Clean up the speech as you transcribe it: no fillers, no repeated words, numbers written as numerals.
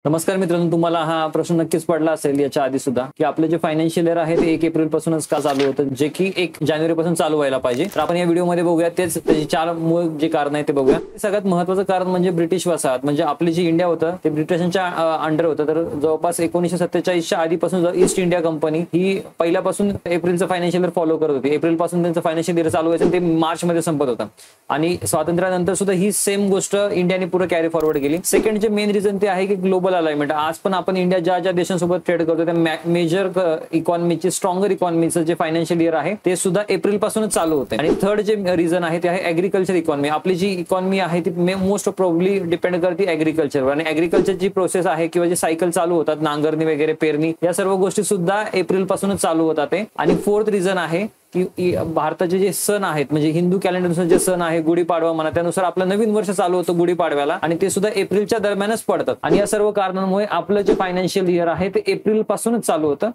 नमस्कार मित्रांनो, तुम्हाला हा प्रश्न नक्कीच पडला असेल याच्या आधी सुद्धा की आपले जे फायनान्शियल इयर आहे ते 1 एप्रिल पासूनच का चालू होतं, जे की 1 जानेवारी पासून चालू व्हायला पाहिजे. तर आपण या व्हिडिओमध्ये बघूया तेच त्याची 4 मूळ जे कारण आहे ते बघूया. सगळ्यात महत्त्वाचं कारण म्हणजे ब्रिटिश वसाहत. म्हणजे आपली जी इंडिया होतं ते ब्रिटिशांच्या अंडर होतं. तर जवळपास 1947 च्या आधीपासून ईस्ट इंडिया कंपनी ही पहिल्यापासून एप्रिलचं फायनान्शियल इयर फॉलो करत होती. एप्रिल पासून त्यांचं फायनान्शियल इयर चालू व्हायचं, ते मार्च मध्ये संपत होतं. आणि स्वातंत्र्यानंतर सुद्धा ही सेम गोष्ट इंडियाने पुढे कॅरी फॉरवर्ड केली. सेकंड जे मेन रिझन ते आहे की ग्लोबल अलाइनमेंट. आज पण आपण इंडिया ज्या ज्या देशांसोबत ट्रेड करतो त्या मेजर इकॉनॉमीची स्ट्रॉंगर इकॉनॉमीचं जे फायनान्शियल इयर आहे ते सुद्धा एप्रिल पासूनच चालू होते. आणि थर्ड जे रिझन आहे ते आहे ऍग्रिकल्चर इकॉनॉमी. आपली जी इकॉनॉमी आहे ती मोस्ट प्रोबब्ली डिपेंड करते ऍग्रिकल्चरवर. आणि ऍग्रिकल्चरची प्रोसेस आहे किंवा जे सायकल चालू होतात, नांगरणी वगैरे, पेरणी, या सर्व गोष्टी सुद्धा एप्रिल पासूनच चालू होतात. आणि फोर्थ रिझन आहे की भारताचे जे सण आहेत, म्हणजे हिंदू कॅलेंडरनुसार जे सण आहे, गुढीपाडवा म्हणा, त्यानुसार आपलं नवीन वर्ष चालू होतं गुढीपाडव्याला, आणि ते सुद्धा एप्रिलच्या दरम्यानच पडतात. आणि या सर्व कारणांमुळे आपलं जे फायनान्शियल इयर आहे ते एप्रिल पासूनच चालू होतं.